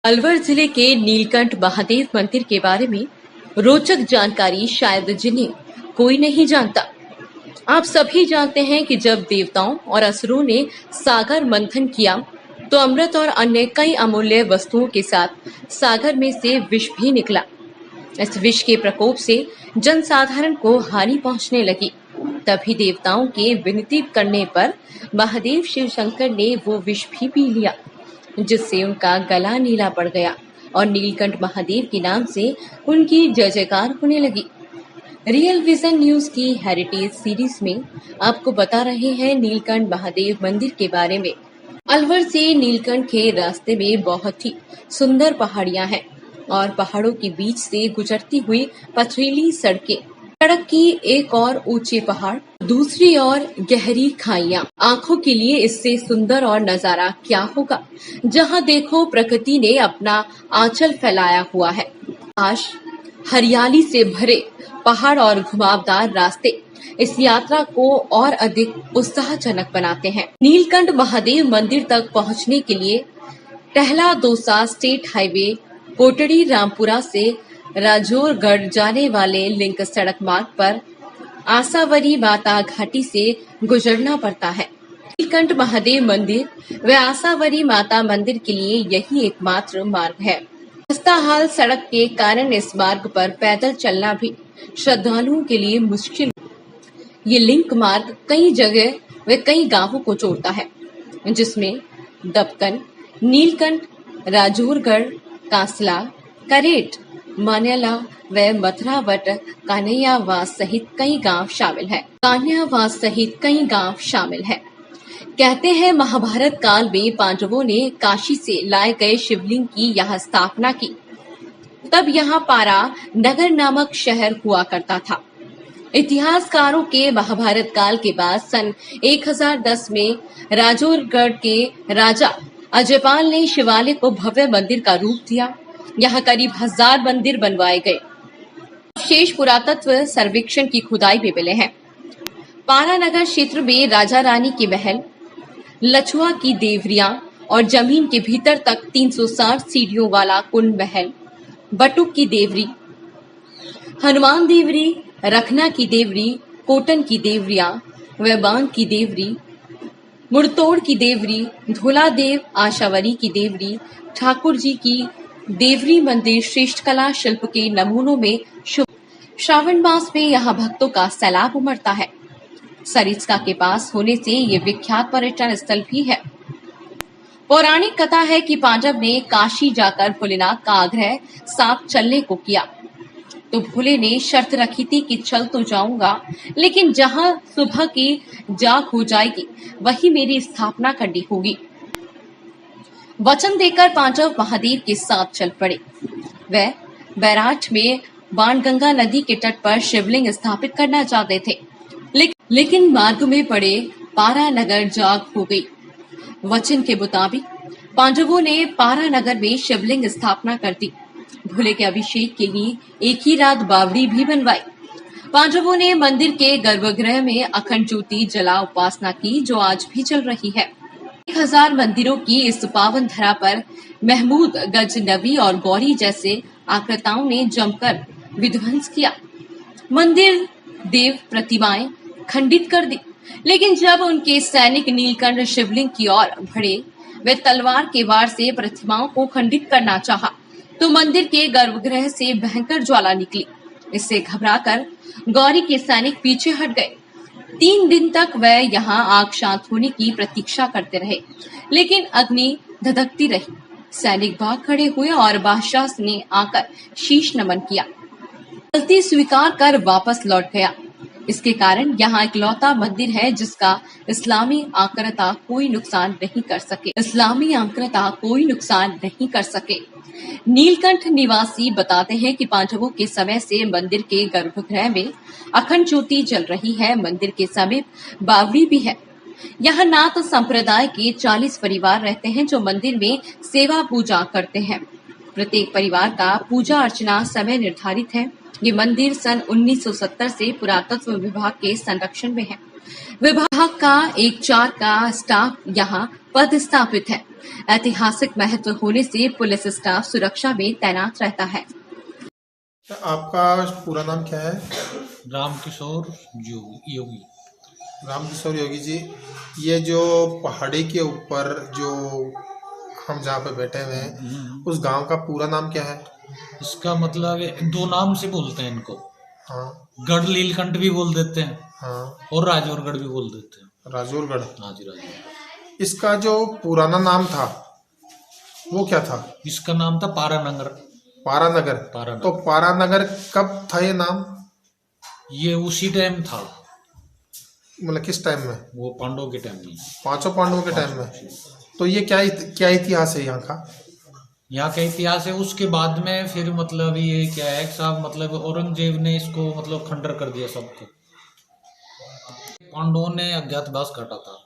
अलवर जिले के नीलकंठ महादेव मंदिर के बारे में रोचक जानकारी शायद जिन्हें कोई नहीं जानता। आप सभी जानते हैं कि जब देवताओं और असुरों ने सागर मंथन किया तो अमृत और अन्य कई अमूल्य वस्तुओं के साथ सागर में से विष भी निकला। इस विष के प्रकोप से जनसाधारण को हानि पहुंचने लगी। तभी देवताओं के विनती करने पर महादेव शिव शंकर ने वो विष भी पी लिया, जिससे उनका गला नीला पड़ गया और नीलकंठ महादेव के नाम से उनकी जय जयकार होने लगी। रियल विजन न्यूज की हेरिटेज सीरीज में आपको बता रहे हैं नीलकंठ महादेव मंदिर के बारे में। अलवर से नीलकंठ के रास्ते में बहुत ही सुंदर पहाड़ियां हैं और पहाड़ों के बीच से गुजरती हुई पथरीली सड़कें, सड़क की एक और ऊंचे पहाड़, दूसरी ओर गहरी खाइयां। आंखों के लिए इससे सुंदर और नजारा क्या होगा। जहां देखो प्रकृति ने अपना आंचल फैलाया हुआ है। आज हरियाली से भरे पहाड़ और घुमावदार रास्ते इस यात्रा को और अधिक उत्साहजनक बनाते हैं। नीलकंठ महादेव मंदिर तक पहुंचने के लिए टहला दौसा स्टेट हाईवे कोटड़ी रामपुरा से राजौरगढ़ जाने वाले लिंक सड़क मार्ग पर आसावरी माता घाटी से गुजरना पड़ता है। नीलकंठ महादेव मंदिर व आसावरी माता मंदिर के लिए यही एकमात्र मार्ग है। खस्ता हाल सड़क के कारण इस मार्ग पर पैदल चलना भी श्रद्धालुओं के लिए मुश्किल। ये लिंक मार्ग कई जगह व कई गांवों को जोड़ता है, जिसमें दपकन, नीलकंठ, राजौरगढ़, कांसला, करेट, मान्याला व मथुरावट कान्हैयावास सहित कई गांव शामिल है। कहते हैं महाभारत काल में पांडवों ने काशी से लाए गए शिवलिंग की यहाँ स्थापना की। तब यहाँ पारा नगर नामक शहर हुआ करता था। इतिहासकारों के महाभारत काल के बाद सन 1010 में राजौरगढ़ के राजा अजयपाल ने शिवालय को भव्य मंदिर का रूप दिया। यहाँ करीब 1000 मंदिर बनवाए गए। शेष पुरातत्व सर्वेक्षण की खुदाई भी मिले हैं। पारा नगर क्षेत्र में राजा रानी के महल, लछुआ की देवरियां और जमीन के भीतर तक 360 सीढ़ियों वाला कुंड महल, बटुक की देवरी, हनुमान देवरी, रखना की देवरी, कोटन की देवरियां, वैबान की देवरी, मुड़तोड़ की देवरी, धोला देव आशावरी की देवरी, ठाकुर जी की देवरी मंदिर श्रेष्ठ कला शिल्प के नमूनों में शुभ। श्रावण मास में यहाँ भक्तों का सैलाब उमड़ता है। सरिस्का के पास होने से ये विख्यात पर्यटन स्थल भी है। पौराणिक कथा है कि पांडव ने काशी जाकर भोलेनाथ का आग्रह साथ चलने को किया, तो भोले ने शर्त रखी थी कि चल तो जाऊंगा, लेकिन जहां सुबह की जाग हो जाएगी वही मेरी स्थापना करनी होगी। वचन देकर पांडव महादेव के साथ चल पड़े। वह बैराठ में बाणगंगा नदी के तट पर शिवलिंग स्थापित करना चाहते थे, लेकिन मार्ग में पड़े पारा नगर जाग हो गई। वचन के मुताबिक पांडवों ने पारा नगर में शिवलिंग स्थापना कर दी। भोले के अभिषेक के लिए एक ही रात बावड़ी भी बनवाई। पांडवों ने मंदिर के गर्भगृह में अखंड ज्योति जला उपासना की, जो आज भी चल रही है। 1000 मंदिरों की इस पावन धरा पर महमूद, गजनबी और गौरी जैसे आक्रांताओं ने जमकर विध्वंस किया। मंदिर देव प्रतिमाएं खंडित कर दी, लेकिन जब उनके सैनिक नीलकंठ शिवलिंग की ओर बढ़े, वे तलवार के वार से प्रतिमाओं को खंडित करना चाहा, तो मंदिर के गर्भगृह से भयंकर ज्वाला निकली। इससे घबराकर गौरी के सैनिक पीछे हट गए। 3 दिन तक वह यहाँ आग शांत होने की प्रतीक्षा करते रहे, लेकिन अग्नि धधकती रही। सैनिक भाग खड़े हुए और बादशाह ने आकर शीश नमन किया, गलती स्वीकार कर वापस लौट गया। इसके कारण यहाँ इकलौता मंदिर है जिसका इस्लामी आंकड़ता कोई नुकसान नहीं कर सके। नीलकंठ निवासी बताते हैं कि पांडवों के समय से मंदिर के गर्भगृह में अखंड ज्योति जल रही है। मंदिर के समीप बावड़ी भी है। यहाँ नाथ संप्रदाय के 40 परिवार रहते हैं, जो मंदिर में सेवा पूजा करते हैं। प्रत्येक परिवार का पूजा अर्चना समय निर्धारित है। ये मंदिर सन 1970 से पुरातत्व विभाग के संरक्षण में है। विभाग का एक 4 का स्टाफ यहाँ पदस्थापित है। ऐतिहासिक महत्व होने से पुलिस स्टाफ सुरक्षा में तैनात रहता है। आपका पूरा नाम क्या है? रामकिशोर योगी। रामकिशोर योगी जी, ये जो पहाड़ी के ऊपर जो हम जहाँ पे बैठे हुए हैं, उस गांव का पूरा नाम क्या है? इसका मतलब दो नाम से बोलते हैं इनको। हाँ गढ़ लीलकंठ भी बोल देते हैं हाँ, और राजौरगढ़ भी बोल देते हैं। राजौरगढ़। हाँ जी, राजौरगढ़। इसका जो पुराना नाम था वो क्या था? इसका नाम था पारानगर। पारानगर। तो पारानगर कब था ये नाम? ये उसी टाइम था, मतलब किस टाइम में? वो पांडवों के टाइम में। पांचों पांडवों के टाइम में। तो ये क्या इतिहास है यहाँ का? यहाँ का इतिहास है, उसके बाद में फिर मतलब ये क्या है साहब, मतलब औरंगजेब ने इसको मतलब खंडर कर दिया सबको। पांडवों ने अज्ञातवास काटा था,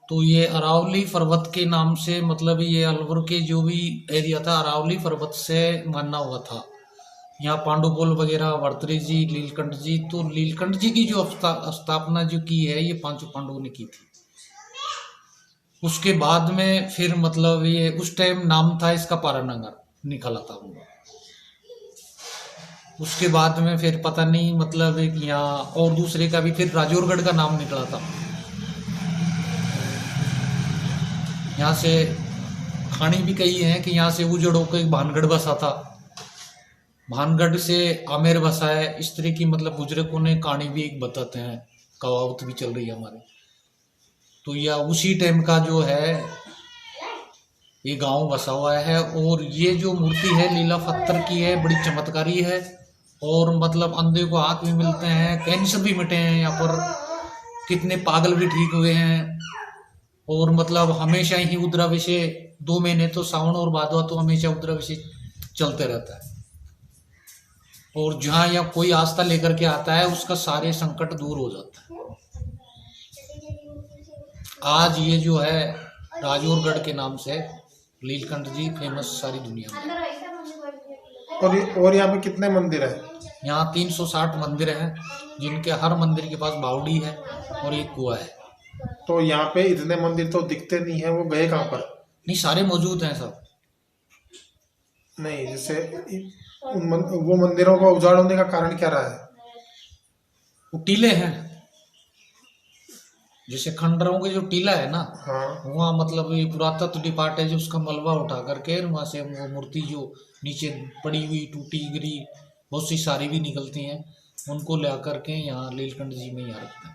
तो ये अरावली पर्वत के नाम से, मतलब ये अलवर के जो भी एरिया था अरावली पर्वत से माना हुआ था। यहाँ पांडुपुल वगैरह वर्तरी जी, लीलकंठ जी, तो लीलकंठ जी की जो स्थापना जो की है ये पांचों पांडवों ने की थी। उसके बाद में फिर मतलब ये उस टाइम नाम था इसका पारानगर निकला था वो। उसके बाद में फिर पता नहीं मतलब यहाँ और दूसरे का भी फिर राजौरगढ़ का नाम निकला था। यहाँ से कहानी भी कही है कि यहाँ से उजड़ होकर एक भानगढ़ बसा था, भानगढ़ से आमेर बसा है। इस तरह की मतलब बुजुर्गों ने कहानी भी एक बताते हैं, कहावत भी चल रही है हमारे। तो यह उसी टाइम का जो है ये गांव बसा हुआ है। और ये जो मूर्ति है लीला पत्थर की है, बड़ी चमत्कारी है। और मतलब अंधे को हाथ भी मिलते हैं, कैंसर भी मिटे हैं यहाँ पर, कितने पागल भी ठीक हुए हैं। और मतलब हमेशा ही उद्रा विषय 2 महीने तो सावन और भादवा तो हमेशा उद्रा विषय चलते रहता है। और जहाँ या कोई आस्था लेकर के आता है उसका सारे संकट दूर हो जाता है। आज ये जो है राजौरगढ़ के नाम से लीलकंठ जी फेमस सारी दुनिया में। और यहाँ पे कितने मंदिर है? यहाँ 360 मंदिर हैं, जिनके हर मंदिर के पास बावड़ी है और एक कुआं है। तो यहाँ पे इतने मंदिर तो दिखते नहीं है, वो गए कहाँ पर? नहीं, सारे मौजूद हैं सब। नहीं, जैसे वो मंदिरों का उजाड़ होने का कारण क्या रहा है? वो टीले हैं, जैसे खंडरों के जो टीला है ना, हाँ, वहाँ मतलब ये पुरातत्व डिपार्ट है जो उसका मलबा उठा करके वहाँ से वो मूर्ति जो नीचे पड़ी हुई टूटी गिरी बहुत सी सारी भी निकलती हैं, उनको ला करके यहाँ लीलकंठ जी में यहाँ रखते हैं।